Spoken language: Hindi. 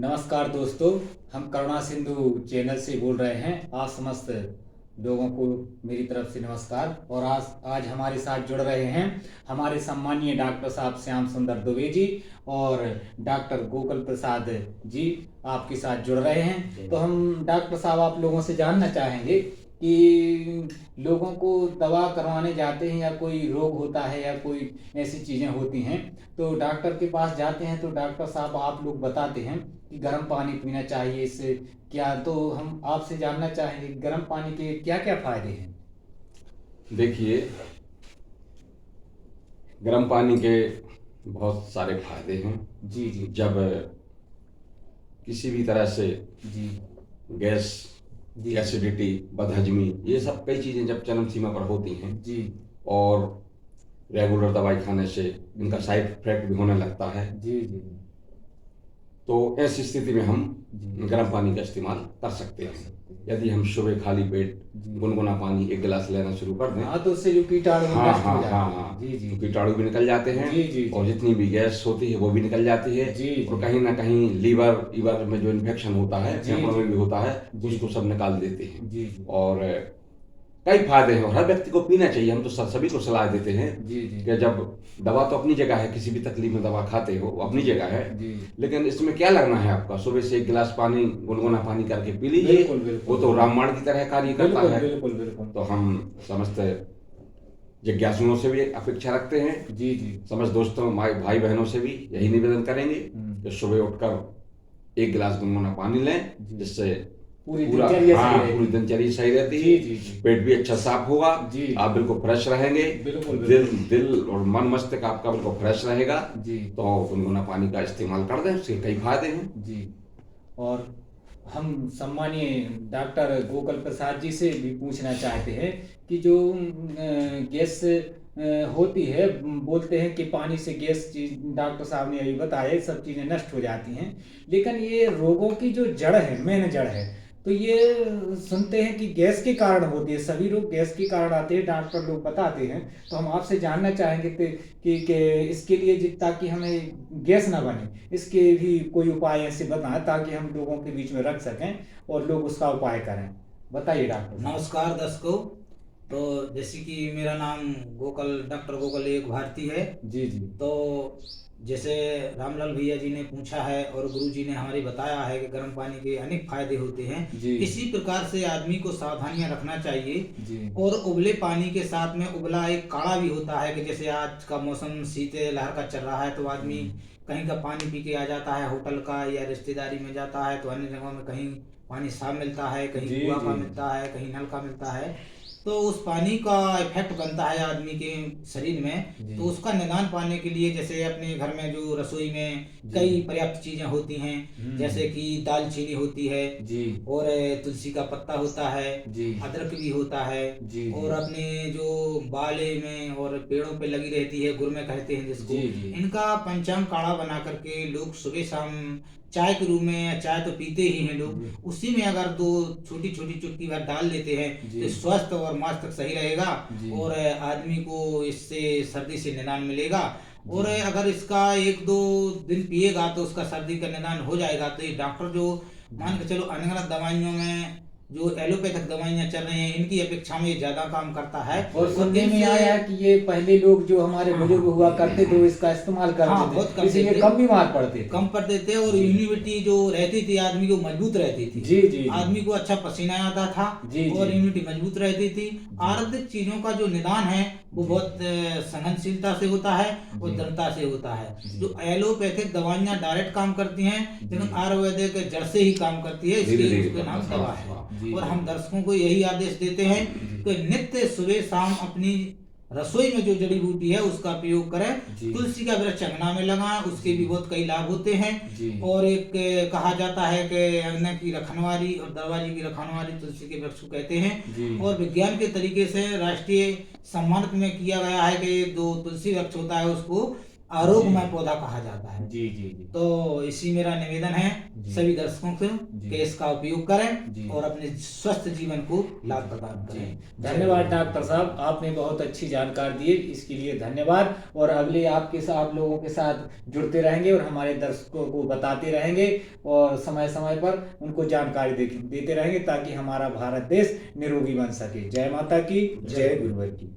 नमस्कार दोस्तों, हम करुणा सिंधु चैनल से बोल रहे हैं। आप समस्त लोगों को मेरी तरफ से नमस्कार। और आज हमारे साथ जुड़ रहे हैं हमारे सम्मानीय डॉक्टर साहब श्याम सुंदर दुबे जी और डॉक्टर गोकुल प्रसाद जी आपके साथ जुड़ रहे हैं। तो हम डॉक्टर साहब आप लोगों से जानना चाहेंगे कि लोगों को दवा करवाने जाते हैं या कोई रोग होता है या कोई ऐसी चीज़ें होती हैं तो डॉक्टर के पास जाते हैं, तो डॉक्टर साहब आप लोग बताते हैं कि गर्म पानी पीना चाहिए। इससे क्या, तो हम आपसे जानना चाहेंगे गर्म पानी के क्या क्या फायदे हैं। देखिए, गर्म पानी के बहुत सारे फायदे हैं। जी जी जब किसी भी तरह से जी गैस, जी एसिडिटी, बदहजमी, ये सब कई चीज़ें जब चरम सीमा पर होती हैं जी और रेगुलर दवाई खाने से इनका साइड इफेक्ट भी होने लगता है, जी जी तो ऐसी स्थिति में हम जी गर्म पानी का इस्तेमाल कर सकते हैं। यदि हम सुबह खाली पेट गुनगुना पानी 1 गिलास लेना शुरू कर दें, हाँ, तो उससे जो कीटाणु हाँ नष्ट हो हाँ जाते हाँ हैं। हाँ, जी जी तो कीटाणु भी निकल जाते हैं जी जी और जितनी भी गैस होती है वो भी निकल जाती है। जी जी और कहीं ना कहीं लीवर में जो इन्फेक्शन होता है, जी फेफड़ों में जी भी होता है, जी उसको सब निकाल देते हैं। जी जी और कई फायदे हैं और हर व्यक्ति को पीना चाहिए। हम तो सभी को सलाह देते हैं जी जी कि जब दवा तो अपनी जगह है, किसी भी तकलीफ में दवा खाते हो वो अपनी जगह है, जी लेकिन इसमें क्या लगना है आपका? सुबह से 1 गिलास पानी गुनगुना पानी करके पी लीजिए, बिल्कुल बिल्कुल वो तो रामबाण की तरह कार्य करता बिल्कुल है। बिल्कुल बिल्कुल तो हम समस्त जिज्ञासुओं से भी अपेक्षा रखते हैं, जी जी समस्त दोस्तों भाई बहनों से भी यही निवेदन करेंगे कि सुबह उठकर 1 गिलास गुनगुना पानी लें, जी। जिससे पूरी पूरा दिनचर्या सही हाँ रहेगी। पूरी दिनचर्या सही रहती जी है, जी जी पेट भी अच्छा साफ होगा, जी आप बिल्कुल फ्रेश रहेंगे, बिल्कुल दिल बिल्कुल दिल और मन मस्तिष्क आपका बिल्कुल फ्रेश रहेगा। जी तो गुनगुना पानी का इस्तेमाल कर दें, उसके कई फायदे हैं। जी। और हम सम्मानीय डॉक्टर गोकुल प्रसाद जी से भी पूछना चाहते हैं कि जो गैस होती है, बोलते हैं कि पानी से गैस चीज, डॉक्टर साहब ने अभी बताया ये सब चीज़ें नष्ट हो जाती हैं, लेकिन ये रोगों की जो जड़ है, मेन जड़ है, तो ये सुनते हैं कि गैस के कारण होती है। सभी रोग गैस के कारण आते हैं, डॉक्टर लोग बताते हैं। तो हम आपसे जानना चाहेंगे कि इसके लिए ताकि हमें गैस ना बने, इसके भी कोई उपाय ऐसे बताएं ताकि हम लोगों के बीच में रख सकें और लोग उसका उपाय करें। बताइए डॉक्टर साहब। नमस्कार दर्शकों। तो जैसे कि मेरा नाम डॉक्टर गोकुल एक भारती है। जी जी तो जैसे रामलाल भैया जी ने पूछा है और गुरु जी ने हमारे बताया है कि गर्म पानी के अनेक फायदे होते हैं, जी इसी प्रकार से आदमी को सावधानियां रखना चाहिए। जी और उबले पानी के साथ में उबला एक काढ़ा भी होता है कि जैसे आज का मौसम शीत लहर का चल रहा है, तो आदमी कहीं का पानी पी के आ जाता है, होटल का या रिश्तेदारी में जाता है, तो अन्य जगहों में कहीं पानी साफ मिलता है, कहीं जी कुआं का जी मिलता है, कहीं नल का मिलता है, तो उस पानी का इफेक्ट बनता है आदमी के शरीर में। जी तो उसका निदान पाने के लिए जैसे अपने घर में जो रसोई में जी। कई पर्याप्त चीजें होती हैं, जैसे कि दालचीनी होती है जी और तुलसी का पत्ता होता है, जी अदरक भी होता है, जी और अपने जो बाले में और पेड़ों पे लगी रहती है, गुरमे कहते हैं जिसको, जी जी इनका पंचांग काढ़ा बना करके लोग सुबह शाम चाय के रूप में, या चाय तो पीते ही हैं जी लोग, उसी में अगर 2 छोटी छोटी चुटकी भर डाल लेते हैं जी तो स्वस्थ और मस्त सही रहेगा जी और आदमी को इससे सर्दी से निदान मिलेगा। और जी अगर इसका 1-2 दिन पिएगा तो उसका सर्दी का निदान हो जाएगा। तो ये डॉक्टर जो मान के चलो अनगढ़ दवाइयों में जो एलोपैथिक दवाइयाँ चल रही हैं, इनकी अपेक्षा में ये ज्यादा काम करता है। और सुनने में इनसे- आया है कि ये पहले लोग जो हमारे हाँ, बुजुर्ग हुआ करते थे वो इसका इस्तेमाल हाँ, करते बहुत थे, करते इसलिए थे। कम बीमार पड़ते थे। कम पड़ते थे और इम्यूनिटी जो रहती थी आदमी को मजबूत रहती थी। जी जी आदमी को अच्छा पसीना आता था जी जी और इम्यूनिटी मजबूत रहती थी। आयुर्वेदिक चीजों का जो निदान है वो जी। बहुत सहनशीलता से होता है और जी। दृढ़ता से होता है। जी। जो एलोपैथिक दवाइयाँ डायरेक्ट काम करती हैं, लेकिन जी। आयुर्वेदिक जड़ से ही काम करती है, धीरे इसलिए धीरे उसका नाम करता दवा है। है। जी। और हम दर्शकों को यही आदेश देते हैं कि नित्य सुबह शाम अपनी रसोई में जो जड़ी बूटी है उसका प्रयोग करें। जी। तुलसी का वृक्ष अंगना में लगाएं, उसके भी बहुत कई लाभ होते हैं। जी। और एक कहा जाता है कि अंगना की रखनवारी और दरवाजे की रखनवारी तुलसी के वृक्ष को कहते हैं। जी। और विज्ञान के तरीके से राष्ट्रीय सम्मानित में किया गया है कि जो तुलसी वृक्ष होता है उसको आरोग्यमय पौधा कहा जाता है। जी जी जी तो इसी मेरा निवेदन है जी। सभी दर्शकों से जी। कि इसका उपयोग करें जी। और अपने स्वस्थ जीवन को लाभ प्रदान जी करें। धन्यवाद डॉक्टर साहब, आपने बहुत अच्छी जानकारी दी, इसके लिए धन्यवाद। और अगले आप लोगों के साथ जुड़ते रहेंगे और हमारे दर्शकों को बताते रहेंगे और समय समय पर उनको जानकारी देते रहेंगे ताकि हमारा भारत देश निरोगी बन सके। जय माता की, जय गुरुवर की।